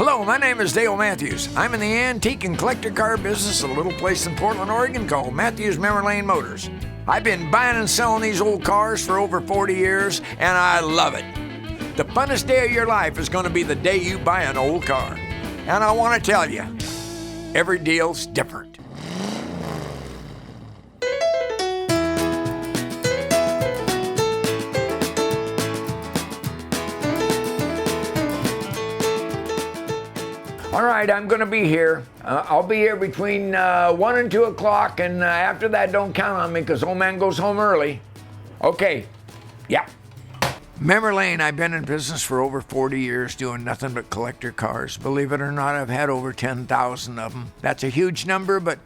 Hello, my name is Dale Matthews. I'm in the antique and collector car business at a little place in Portland, Oregon called Matthews Memory Lane Motors. I've been buying and selling these old cars for over 40 years, and I love it. The funnest day of your life is going to be the day you buy an old car. And I want to tell you, every deal's different. All right, I'm going to be here. I'll be here between 1 and 2 o'clock, and after that, don't count on me because old man goes home early. Okay, yeah. Memory Lane, I've been in business for over 40 years doing nothing but collector cars. Believe it or not, I've had over 10,000 of them. That's a huge number, but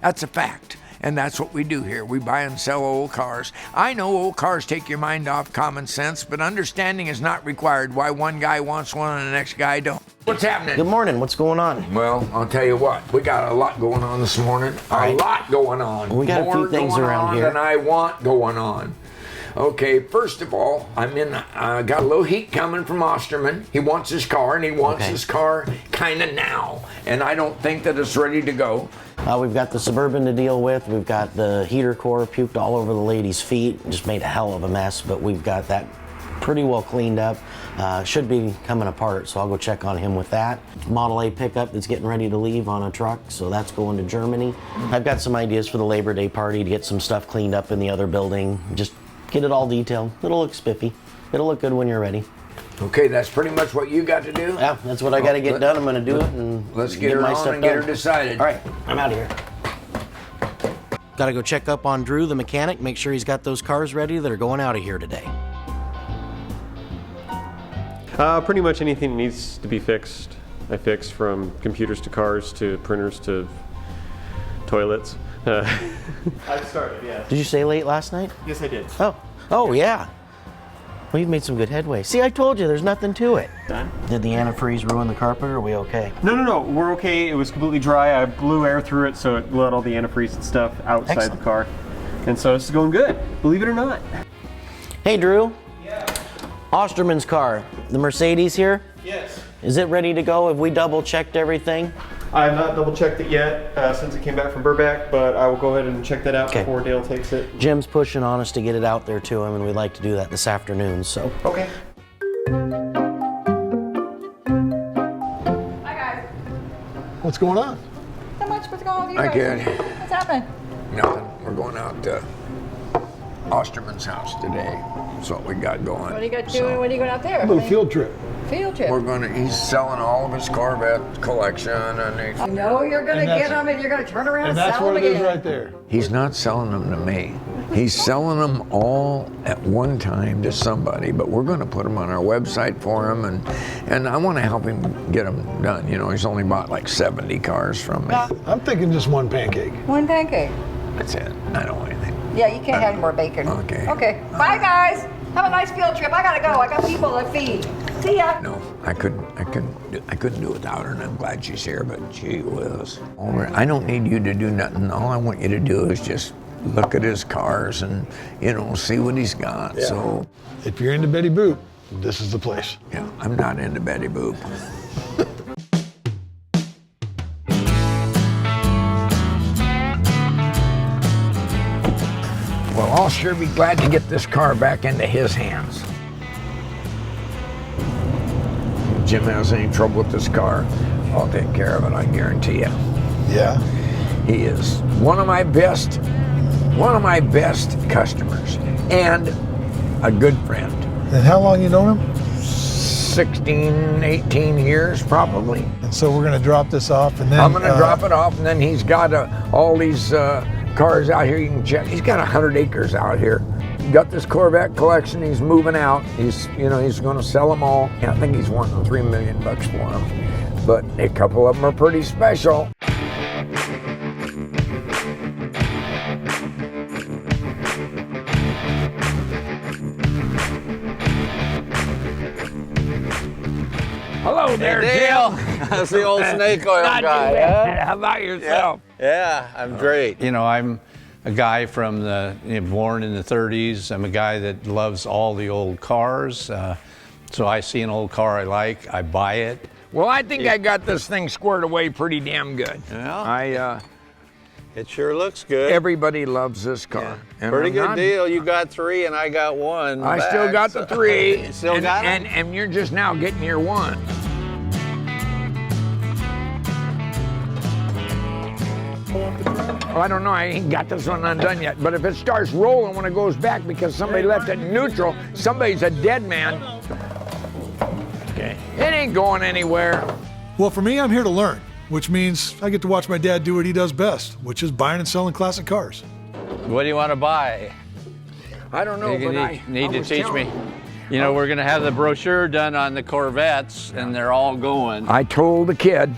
that's a fact. And that's what we do here. We buy and sell old cars. I know old cars take your mind off common sense, but understanding is not required why one guy wants one and the next guy don't. What's happening? Good morning. What's going on? Well, I'll tell you what. We got a lot going on this morning. A lot going on. We got a few things around here than I want going on. Okay, first of all, got a little heat coming from Osterman. He wants his car, and he wants his car kind of now. And I don't think that it's ready to go. We've got the Suburban to deal with. We've got the heater core puked all over the lady's feet. Just made a hell of a mess, but we've got that pretty well cleaned up. Should be coming apart, so I'll go check on him with that. Model A pickup that's getting ready to leave on a truck, so that's going to Germany. I've got some ideas for the Labor Day party to get some stuff cleaned up in the other building. Just get it all detailed. It'll look spiffy. It'll look good when you're ready. Okay, that's pretty much what you got to do? Yeah, that's what I got to get done. I'm going to do it and let's get her on and get her decided. All right, I'm out of here. Got to go check up on Drew, the mechanic, make sure he's got those cars ready that are going out of here today. Pretty much anything that needs to be fixed, I fix, from computers to cars to printers to toilets. I started, yeah. Did you stay late last night? Yes, I did. Oh yeah. Well, you've made some good headway. See, I told you, there's nothing to it. Done. Did the antifreeze ruin the carpet, or are we okay? No, we're okay. It was completely dry. I blew air through it, so it let all the antifreeze and stuff outside Excellent. the car. And so it's going good, believe it or not. Hey, Drew. Yeah. Osterman's car, the Mercedes here, Yes. is it ready to go? Have we double-checked everything? I have not double checked it yet since it came back from Burbank, but I will go ahead and check that out before Dale takes it. Jim's pushing on us to get it out there to him, and we'd like to do that this afternoon, so. Okay. Hi guys. What's going on? Not much. What's going on with you Hi, guys? kid. What's happening? Nothing. We're going out to Osterman's house today. That's what we got going. What are you guys doing? When are you going out there? A little field trip. Field trip. He's selling all of his Corvette collection, and I know you're going to And get that's- them and you're going to turn around And and that's sell what them it is again. right there. he's not selling them to me. He's selling them all at one time to somebody, but we're going to put them on our website for him, and I want to help him get them done. You know, he's only bought like 70 cars from me. I'm thinking just one pancake. One pancake. That's it. I don't want anything. Yeah, you can't have any more bacon. Okay. Okay. Bye guys. Have a nice field trip. I got to go. I got people to feed. See ya. No, I couldn't do without her, and I'm glad she's here, but gee whiz. I don't need you to do nothing. All I want you to do is just look at his cars and, you know, see what he's got. Yeah. So, If you're into Betty Boop, this is the place. yeah, I'm not into Betty Boop. Well, I'll sure be glad to get this car back into his hands. If Jim has any trouble with this car, I'll take care of it, I guarantee you. Yeah. He is one of my best customers and a good friend. And how long you known him? 16, 18 years probably. And so we're gonna drop this off, and then I'm gonna drop it off, and then he's got all these cars out here you can check. He's got 100 acres out here. Got this Corvette collection. He's moving out. He's gonna sell them all. I think he's wanting $3 million for them, but a couple of them are pretty special. Hello there, Dale. Jim. That's the old snake oil guy. Huh? How about yourself? Yeah, I'm great. You know, I'm a guy from born in the 30s. I'm a guy that loves all the old cars. So I see an old car I like, I buy it. Well, I think I got this thing squared away pretty damn good. Yeah. It sure looks good. Everybody loves this car. And Pretty I'm good not- deal. You got 3 and I got 1. I still back, got so- the 3. Still and, got it? and you're just now getting your 1. Well, I don't know. I ain't got this one undone yet. But if it starts rolling when it goes back because somebody left it in neutral, somebody's a dead man. Okay. It ain't going anywhere. Well, for me, I'm here to learn, which means I get to watch my dad do what he does best, which is buying and selling classic cars. What do you want to buy? I don't know, You but need I to was teach telling- me. You know, we're going to have the brochure done on the Corvettes, and they're all going. I told the kid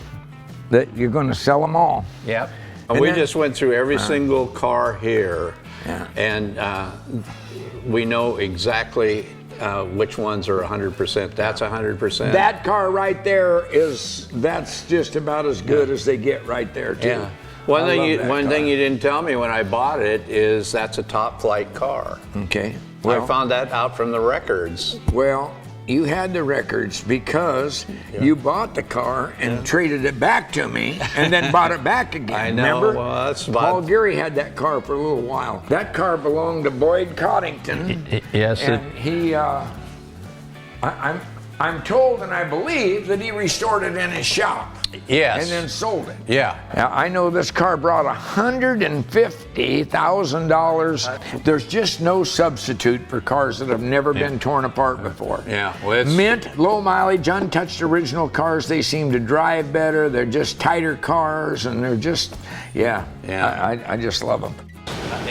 that you're going to sell them all. Yep. And We then- just went through every single car here, Yeah. and we know exactly which ones are 100%. That's 100%. That car right there that's just about as good as they get right there too. Yeah. One I thing love you that one car. thing you didn't tell me when I bought it is that's a top flight car. Okay. I Well, found that out from the records. well, you had the records because you bought the car and traded it back to me and then bought it back again. I know. Remember? Well, that's Paul about- Geary had that car for a little while. That car belonged to Boyd Coddington. Yes. And he, I'm told and I believe that he restored it in his shop. Yes. And then sold it. Yeah. Now, I know this car brought $150,000. There's just no substitute for cars that have never been torn apart before. Yeah, well, it's- Mint, low mileage, untouched original cars. They seem to drive better. They're just tighter cars, and they're just, Yeah. I just love them.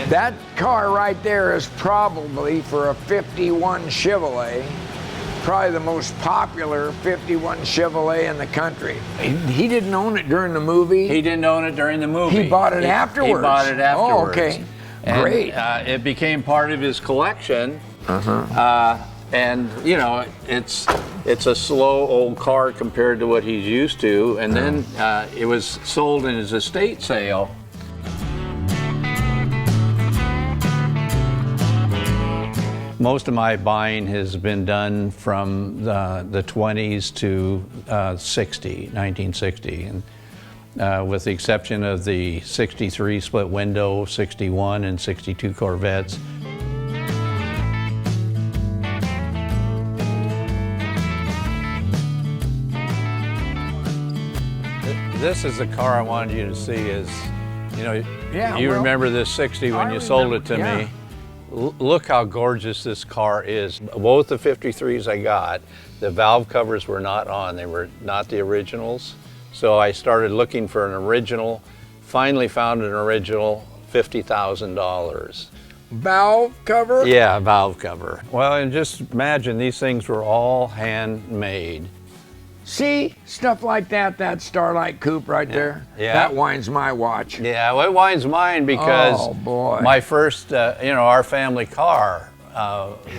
That car right there is probably for a 51 Chevrolet. Probably the most popular 51 Chevrolet in the country. He didn't own it during the movie. He didn't own it during the movie. He bought it afterwards. He bought it afterwards. Oh, okay. And, Great. It became part of his collection. And you know, it's a slow old car compared to what he's used to. And then it was sold in his estate sale. Most of my buying has been done from the 20s to 1960, and with the exception of the 63 split window, 61 and 62 Corvettes. This is the car I wanted you to see. Is, you know, Yeah, you well, remember this 60 when I you sold it to remember, me. Look how gorgeous this car is. Both the 53s I got, the valve covers were not on. They were not the originals. So I started looking for an original, finally found an original, $50,000. Valve cover? Yeah, valve cover. Well, and just imagine these things were all handmade. See, stuff like that, that Starlight Coupe right there, Yeah. that winds my watch. Yeah, well, it winds mine because Oh, boy. my first, our family car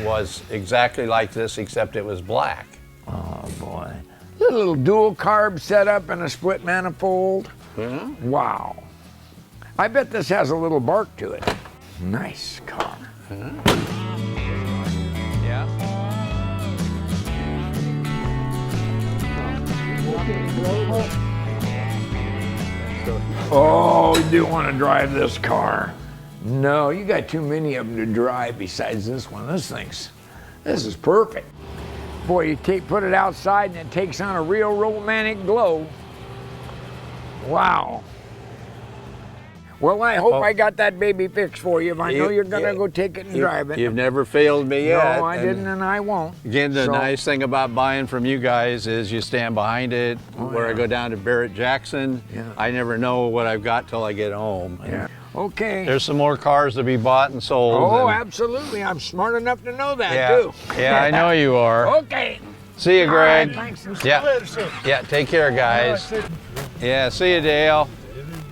was exactly like this, except it was black. Oh, boy. A little dual carb setup and a split manifold. Wow. I bet this has a little bark to it. Nice car. Yeah. Oh, you do want to drive this car. No, you got too many of them to drive besides this one. This is perfect. Boy, you put it outside and it takes on a real romantic glow. Wow. Well, I hope I got that baby fixed for you. I know you're gonna go take it and drive it. You've never failed me yet. No, I and didn't, and I won't. Again, the So- nice thing about buying from you guys is you stand behind it. Where I go down to Barrett Jackson, I never know what I've got till I get home. And Yeah. Okay. there's some more cars to be bought and sold. Oh, and- absolutely. I'm smart enough to know that yeah. too. Yeah, I know you are. Okay. See you, Greg. All right, thanks. Yeah. Yeah, take care, guys. Yeah, see you, Dale.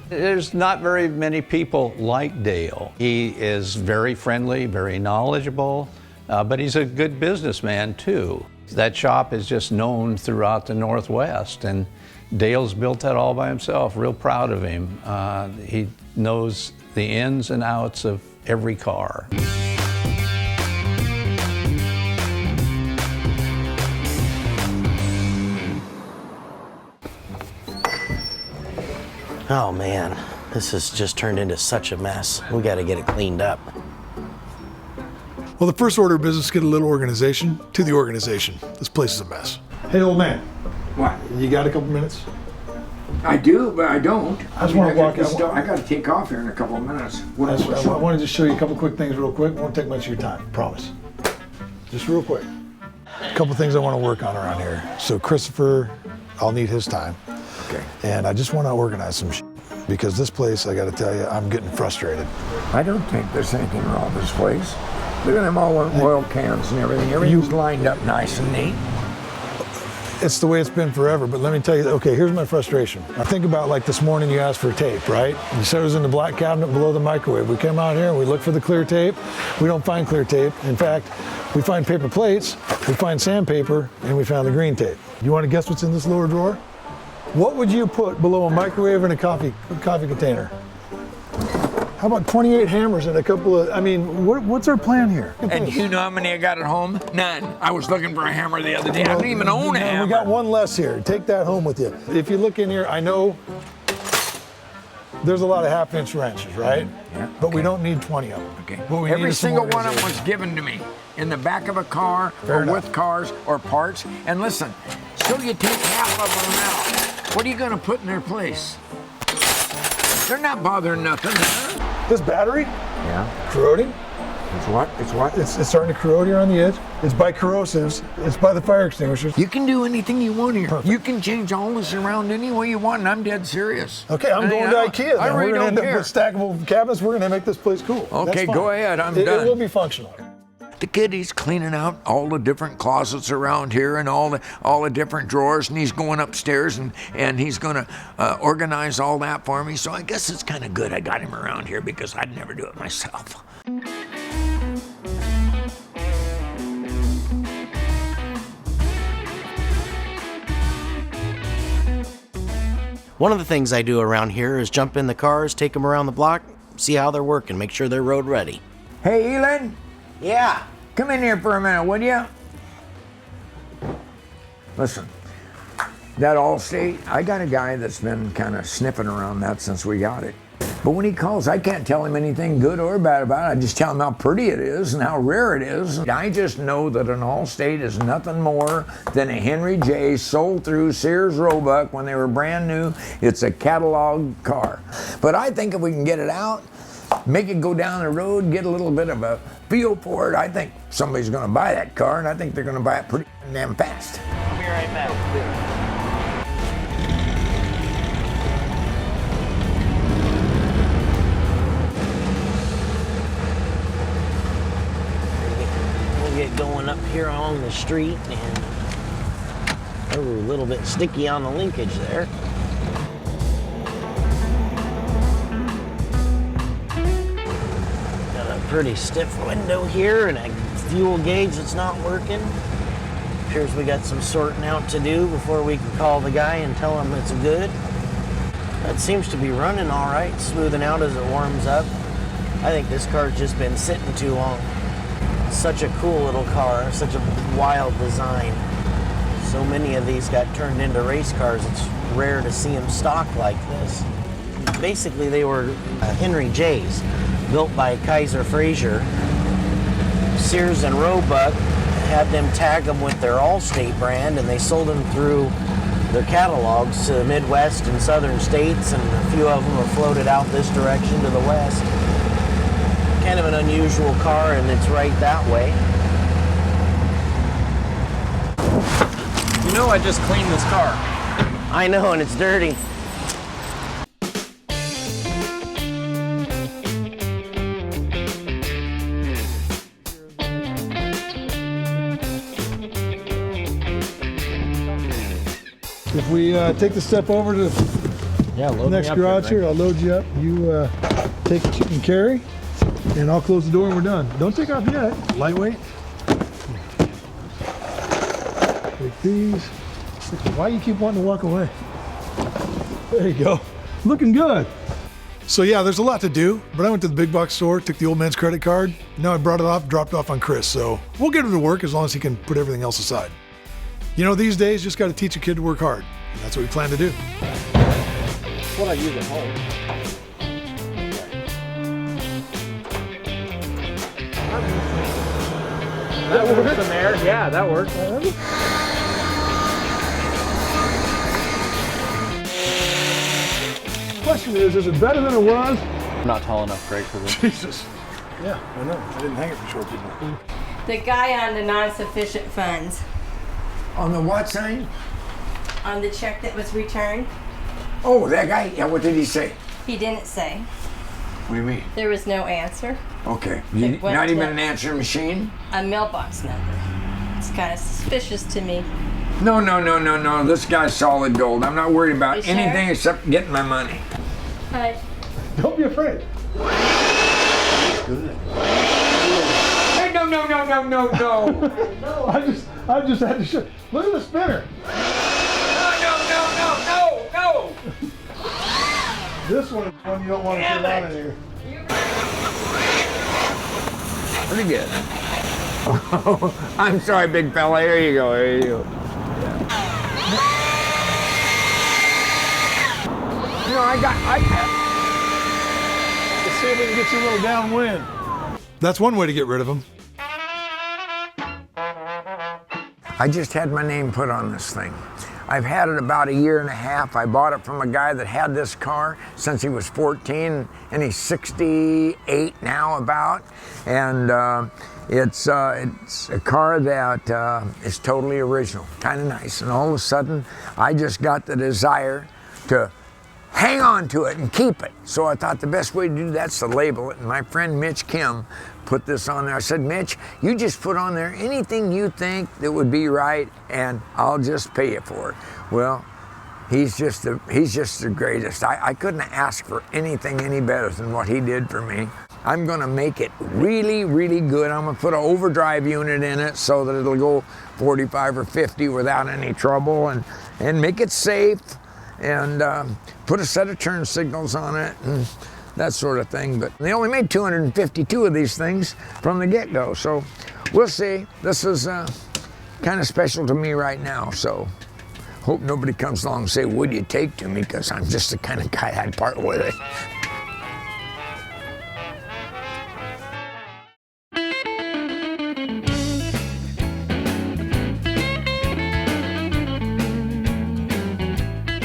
There's not very many people like Dale. He is very friendly, very knowledgeable, but he's a good businessman too. That shop is just known throughout the Northwest, and Dale's built that all by himself. Real proud of him. He knows the ins and outs of every car. Oh man, this has just turned into such a mess. We got to get it cleaned up. Well, the first order of business is get a little organization to the organization. This place is a mess. Hey, old man, What? you got a couple minutes? I do, but I don't. I just want to walk out. I got to take off here in a couple of minutes. I want to just show you a couple quick things real quick. Won't take much of your time, promise. Just real quick. A couple things I want to work on around here. So Christopher, I'll need his time. Okay. And I just want to organize some shit because this place, I got to tell you, I'm getting frustrated. I don't think there's anything wrong with this place. Look at them all oil cans and everything. Everything's lined up nice and neat. It's the way it's been forever, but let me tell you, okay, here's my frustration. I think about like this morning you asked for tape, right? You said it was in the black cabinet below the microwave. We come out here and we look for the clear tape. We don't find clear tape. In fact, we find paper plates, we find sandpaper, and we found the green tape. You want to guess what's in this lower drawer? What would you put below a microwave and a coffee container? How about 28 hammers and a couple of, I mean, what's our plan here? And you know how many I got at home? None. I was looking for a hammer the other day. I didn't even own a hammer. We got one less here. Take that home with you. If you look in here, I know there's a lot of half-inch wrenches, right? Yeah, But we okay. don't need 20 of them. Okay. What we need Every is some single one of them organization. was given to me in the back of a car Fair or enough. with cars or parts. And listen, so you take half of them out. What are you going to put in their place? They're not bothering nothing. This battery, Yeah. corroding. It's what? It's what? It's starting to corrode here on the edge. It's by corrosives. It's by the fire extinguishers. You can do anything you want here. Perfect. You can change all this around any way you want, and I'm dead serious. Okay, I'm I going mean, to I don't- IKEA. I Then. really We're going don't to end up care. with stackable cabinets. We're going to make this place cool. Okay, That's fine. go ahead. I'm It done. will be functional. The kid, he's cleaning out all the different closets around here and all the different drawers, and he's going upstairs and he's going to organize all that for me. So I guess it's kind of good I got him around here because I'd never do it myself. One of the things I do around here is jump in the cars, take them around the block, see how they're working, make sure they're road ready. Hey, Elin, Yeah. come in here for a minute, would you? Listen, that Allstate, I got a guy that's been kind of sniffing around that since we got it. But when he calls, I can't tell him anything good or bad about it. I just tell him how pretty it is and how rare it is. I just know that an Allstate is nothing more than a Henry J sold through Sears Roebuck when they were brand new. It's a catalog car. But I think if we can get it out, make it go down the road, get a little bit of a feel for it, I think somebody's going to buy that car, and I think they're going to buy it pretty damn fast. I'll be right back. We'll get going up here along the street and a little bit sticky on the linkage there. Got a pretty stiff window here and a fuel gauge that's not working. Appears we got some sorting out to do before we can call the guy and tell him it's good. That seems to be running all right, smoothing out as it warms up. I think this car's just been sitting too long. Such a cool little car, such a wild design. So many of these got turned into race cars, it's rare to see them stock like this. Basically, they were Henry J's, built by Kaiser Fraser. Sears and Roebuck had them tag them with their Allstate brand, and they sold them through their catalogs to the Midwest and southern states, and a few of them are floated out this direction to the west. Kind of an unusual car, and it's right that way. You know, I just cleaned this car. I know, and it's dirty. If we take the step over to the next garage here, I'll load you up. You take what you can carry, and I'll close the door and we're done. Don't take off yet. Lightweight. Take these. Why you keep wanting to walk away? There you go. Looking good. So yeah, there's a lot to do, but I went to the big box store, took the old man's credit card. Now I brought it off, dropped it off on Chris. So we'll get him to work as long as he can put everything else aside. You know, these days, just got to teach a kid to work hard. And that's what we plan to do. what I use at home. That works in there. Yeah, that works. Question is it better than it was? I'm not tall enough, Greg, for this. Jesus. Yeah, I know. I didn't hang it for short people. The guy on the non-sufficient funds, On the what sign? on the check that was returned, Oh, that guy? Yeah, what did he say? he didn't say. What do you mean? There was no answer. Okay. It went Not even to- an answering machine? A mailbox number. It's kind of suspicious to me. No. This guy's solid gold. I'm not worried about You sure? anything except getting my money. But Don't be afraid. Hey, no. I just had to show. Look at the spinner. No. This one is one you don't want to put on in here. Pretty good. I'm sorry, big fella. Here you go. You know, Let's see if we can get you a little downwind. That's one way to get rid of them. I just had my name put on this thing. I've had it about a year and a half. I bought it from a guy that had this car since he was 14, and he's 68 now about. And it's a car that is totally original, kind of nice. And all of a sudden, I just got the desire to hang on to it and keep it. So I thought the best way to do that's to label it. And my friend Mitch Kim put this on there. I said, Mitch, you just put on there anything you think that would be right, and I'll just pay you for it. Well, he's just the greatest. I couldn't ask for anything any better than what he did for me. I'm gonna make it really, really good. I'm gonna put an overdrive unit in it so that it'll go 45 or 50 without any trouble, and make it safe, and put a set of turn signals on it, and that sort of thing. But they only made 252 of these things from the get-go, so we'll see. This is kind of special to me right now, so hope nobody comes along and say, would you take to me, because I'm just the kind of guy I'd part with it.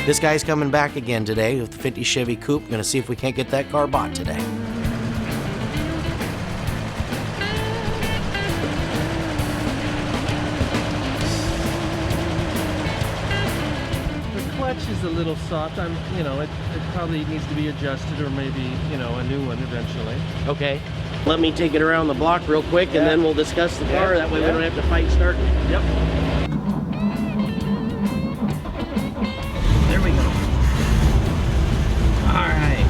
This guy's coming back again today with the 50 Chevy Coupe. Gonna see if we can't get that car bought today. The clutch is a little soft. It probably needs to be adjusted, or maybe, a new one eventually. Okay. Let me take it around the block real quick, and then we'll discuss the car. That way we don't have to fight starting. Yep. There we go. All right.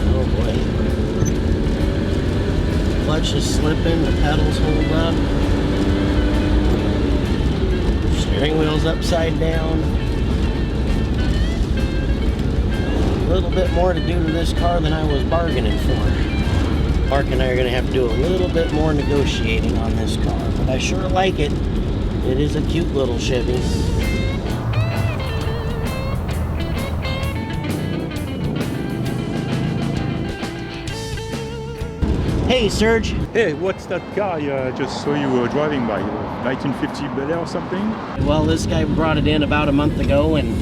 Oh boy. Clutch is slipping, the pedals hold up. Steering wheel's upside down. A little bit more to do to this car than I was bargaining for. Mark and I are going to have to do a little bit more negotiating on this car, but I sure like it. It is a cute little Chevy. Hey, Serge. Hey, what's that car I just saw you driving by? 1950 Bel Air or something? Well, this guy brought it in about a month ago, and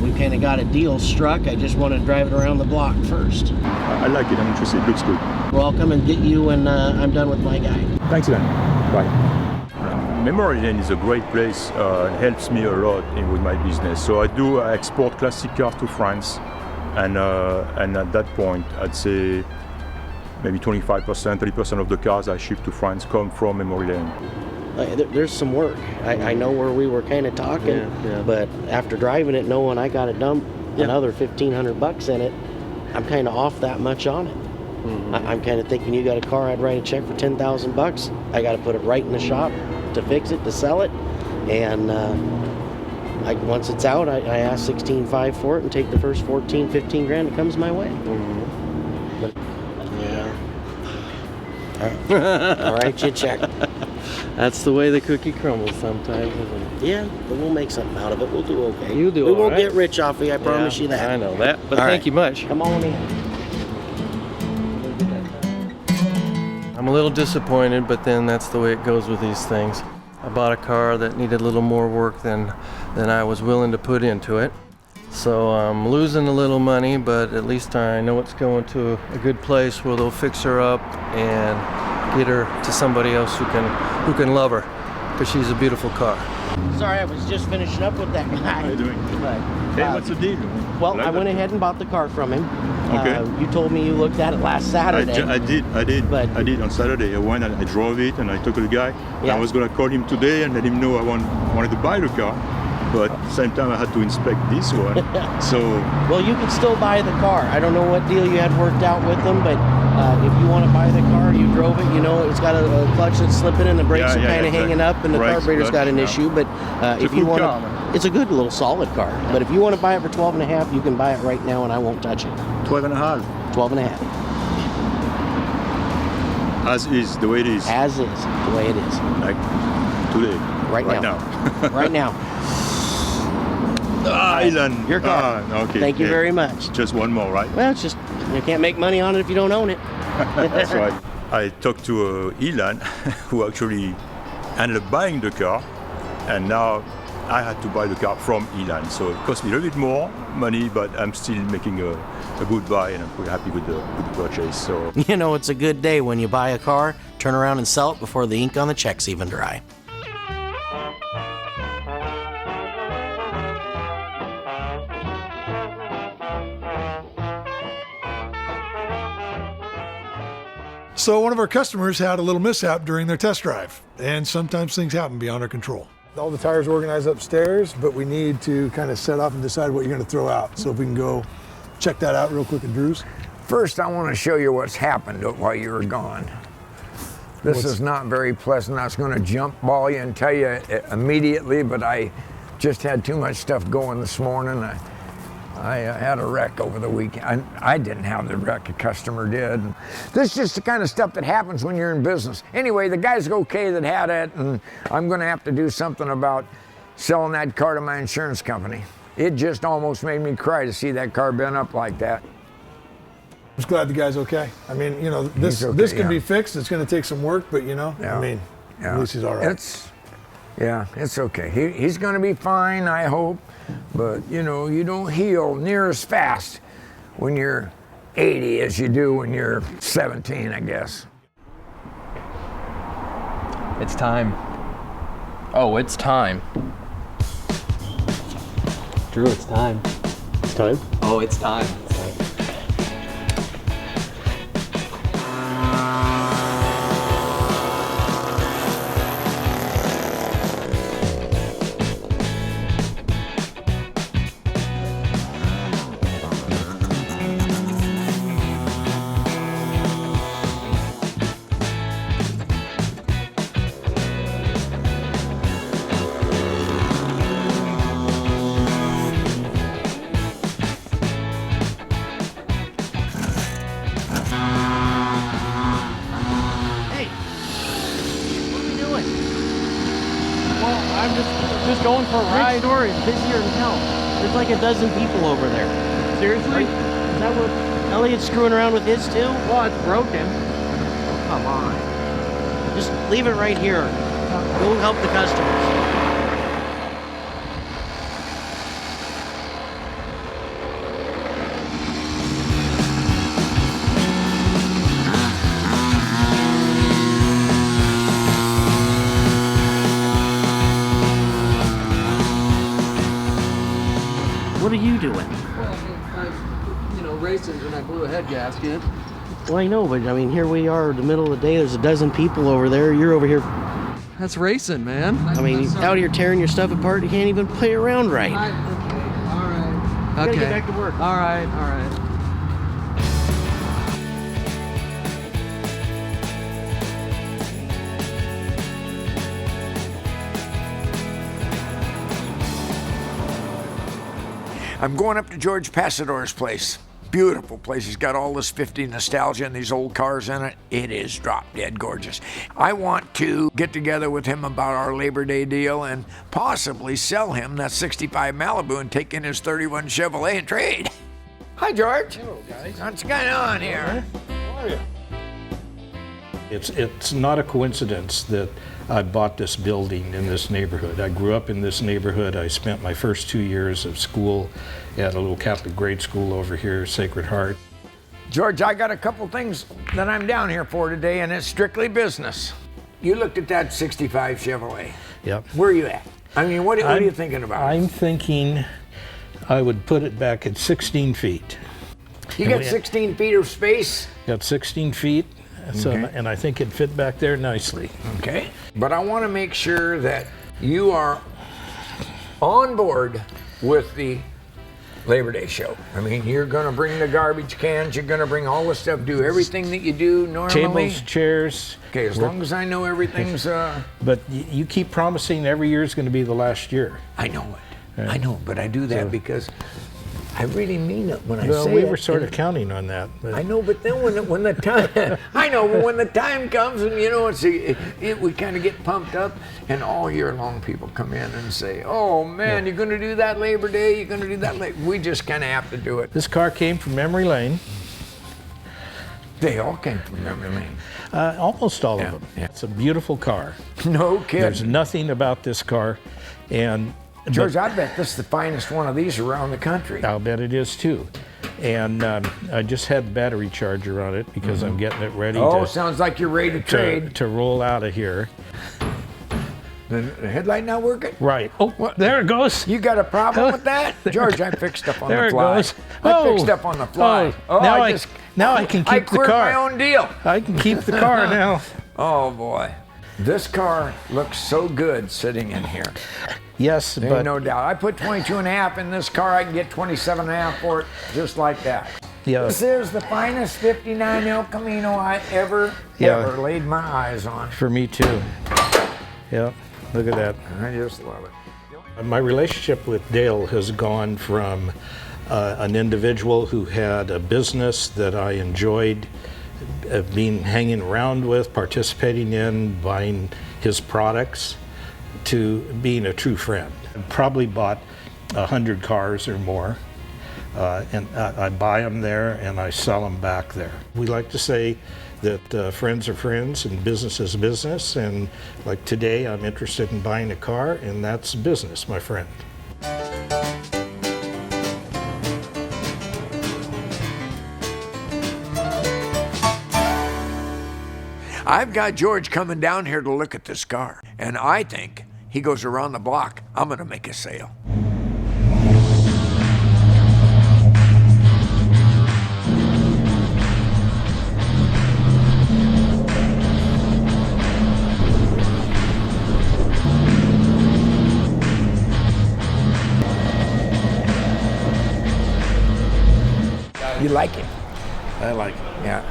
we kind of got a deal struck. I just wanted to drive it around the block first. I like it. I'm interested. It looks good. Well, I'll come and get you when I'm done with my guy. Thanks, Dan. Bye. Memory Lane is a great place. It helps me a lot with my business. So I export classic cars to France, and at that point, I'd say maybe 25%, 30% of the cars I ship to France come from Memory Lane. There's some work. I know where we were kind of talking, but after driving it, knowing I got to dump another $1,500 in it, I'm kind of off that much on it. I'm kind of thinking, you got a car, I'd write a check for $10,000. I got to put it right in the shop to fix it, to sell it, and once it's out, I ask $16,500 for it and take the first 14, 15 grand that comes my way. But, All right, you check. That's the way the cookie crumbles sometimes, isn't it? Yeah, but we'll make something out of it. We'll do okay. You'll do We all won't right. get rich off of you, I promise you that. I know that, but All thank right. you much. Come on in. I'm a little disappointed, but then that's the way it goes with these things. I bought a car that needed a little more work than I was willing to put into it. So I'm losing a little money, but at least I know it's going to a good place where they'll fix her up and get her to somebody else who can love her, because she's a beautiful car. Sorry, I was just finishing up with that guy. How are you doing? But, Hey, what's the deal? well, Like I went that? ahead and bought the car from him. Okay. You told me you looked at it last Saturday. I did. But- I did on Saturday. I went and I drove it and I talked to the guy. Yeah. I was gonna call him today and let him know I wanted to buy the car, but at the same time I had to inspect this one. So Well, you can still buy the car. I don't know what deal you had worked out with them, but if you want to buy the car, you drove it, you know, it's got a clutch that's slipping and the brakes Yeah, are yeah, kind of exactly. hanging up and the Brakes, carburetor's got an clutch, issue. But if a you good want car, to, man. it's a good little solid car. But if you want to buy it for 12 and a half, you can buy it right now and I won't touch it. 12 and a half, 12 and a half. as is, the way it is, As is, the way it is. like today, Right now. Right now. Island. Your car. Okay. Thank you yeah. very much. Just one more, right? Well, it's just, you can't make money on it if you don't own it. That's right. I talked to Ilan, who actually ended up buying the car, and now I had to buy the car from Ilan. So it cost me a little bit more money, but I'm still making a good buy, and I'm pretty happy with the purchase. So You know, it's a good day when you buy a car, turn around and sell it before the ink on the check's even dry. So one of our customers had a little mishap during their test drive, and sometimes things happen beyond our control. All the tires are organized upstairs, but we need to kind of set up and decide what you're going to throw out. So if we can go check that out real quick at Drew's. First, I want to show you what's happened while you were gone. This is not very pleasant. I was going to jump ball you and tell you immediately, but I just had too much stuff going this morning. I had a wreck over the weekend. I didn't have the wreck, a customer did. This is just the kind of stuff that happens when you're in business. Anyway, the guy's okay that had it, and I'm going to have to do something about selling that car to my insurance company. It just almost made me cry to see that car bent up like that. I'm just glad the guy's okay. I mean, you know, He's okay, this can yeah. be fixed. It's going to take some work, but you know, Yeah. I mean, Yeah. at least he's all right. It's okay. He's going to be fine, I hope. But, you know, you don't heal near as fast when you're 80 as you do when you're 17, I guess. It's time. Oh, it's time. Drew, it's time. It's time. Oh, it's time. Hey, what are you doing? Well, I'm just going for a Rick ride. store is busier than hell. There's like a dozen people over there. Seriously? Is that what Elliot's screwing around with his too? Well, it's broken. Come on. Just leave it right here. Go help the customers. What are you doing? Well, I'm, racing and I blew a head gasket. Well, I know, but I mean, here we are in the middle of the day. There's a dozen people over there. You're over here. That's racing, man. I mean, out here tearing your stuff apart. You can't even play around right. Okay, all right. You gotta Okay. get back to work. All right, all right. I'm going up to George Passador's place. beautiful place. He's got all this 50 nostalgia and these old cars in it. It is drop dead gorgeous. I want to get together with him about our Labor Day deal and possibly sell him that 65 Malibu and take in his 31 Chevrolet and trade. Hi, George. Hello, guys. What's going on here? How are you? It's not a coincidence that I bought this building in this neighborhood. I grew up in this neighborhood. I spent my first 2 years of school at a little Catholic grade school over here, Sacred Heart. George, I got a couple things that I'm down here for today, and it's strictly business. You looked at that 65 Chevrolet. Yep. Where are you at? I mean, what are you thinking about? I'm thinking I would put it back at 16 feet. You got 16 feet of space? Got 16 feet. So, Okay. and I think it'd fit back there nicely. Okay. But I want to make sure that you are on board with the Labor Day show. I mean, you're going to bring the garbage cans, you're going to bring all the stuff, do everything that you do normally. Tables, chairs. Okay, as long as I know everything's... But you keep promising every year is going to be the last year. I know it. I know, but I do that because I really mean it when I Well, say we it. were sort of counting on that. But I know, but then when the time, I know, but when the time comes and you know, we kind of get pumped up, and all year long people come in and say, "Oh man, you're going to do that Labor Day? You're going to do that?" We just kind of have to do it. This car came from Memory Lane. They all came from Memory Lane. Almost all of them. Yeah. It's a beautiful car. No kidding. There's nothing about this car, and George, I bet this is the finest one of these around the country. I'll bet it is too. And I just had the battery charger on it because I'm getting it ready Sounds like you're ready to trade. to roll out of here. The headlight not working? Right. Oh, there it goes. You got a problem with that? George, I fixed stuff on There the it fly. goes. I fixed stuff on the fly. Now I can keep the quit car. my own deal. I can keep the car now. Oh boy. This car looks so good sitting in here. Yes, There's but no doubt. I put 22 and a half in this car. I can get 27 and a half for it just like that. Yeah. This is the finest 59 El Camino I ever laid my eyes on. for me too. Yeah, look at that. I just love it. My relationship with Dale has gone from an individual who had a business that I enjoyed hanging around with, participating in, buying his products, to being a true friend. I probably bought 100 cars or more, and I buy them there and I sell them back there. We like to say that friends are friends and business is business, and like today I'm interested in buying a car, and that's business, my friend. I've got George coming down here to look at this car, and I think he goes around the block. I'm going to make a sale. You like it? I like it. Yeah.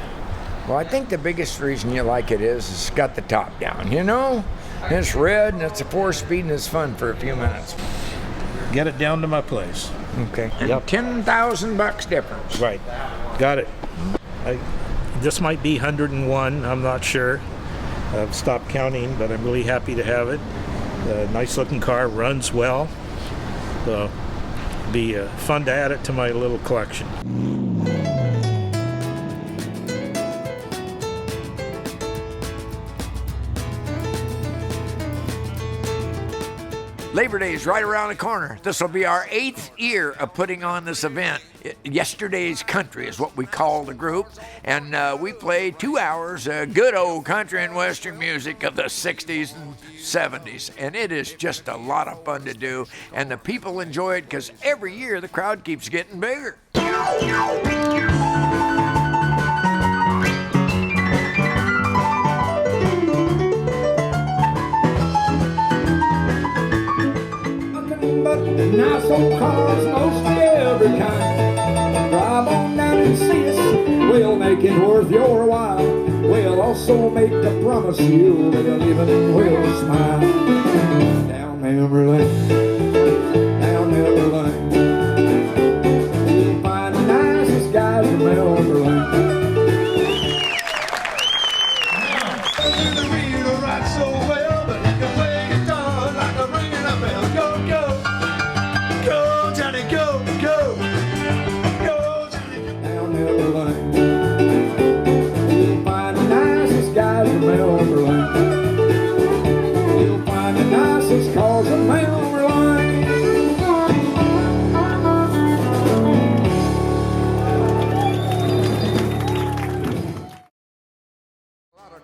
Well, I think the biggest reason you like it is it's got the top down, you know? It's red and it's a 4-speed and it's fun for a few minutes. Get it down to my place. Okay. And Yep. $10,000 difference. Right. Got it. This might be 101, I'm not sure. I've stopped counting, but I'm really happy to have it. Nice looking car, runs well. So be fun to add it to my little collection. Labor Day is right around the corner. This will be our 8th year of putting on this event. Yesterday's Country is what we call the group, and we play 2 hours of good old country and western music of the 60s and 70s, and it is just a lot of fun to do, and the people enjoy it because every year the crowd keeps getting bigger. Nice old cars, mostly every kind. Drive on down and see us, we'll make it worth your while. We'll also make the promise you'll live and we'll smile. Down memory lane, down memory lane. We'll find the nicest guys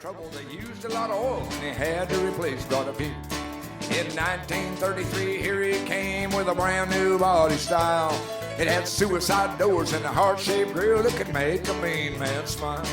trouble. They used a lot of oil and they had to replace daughter Pete. In 1933, here he came with a brand new body style. It had suicide doors and a heart-shaped grill that could make a mean man smile.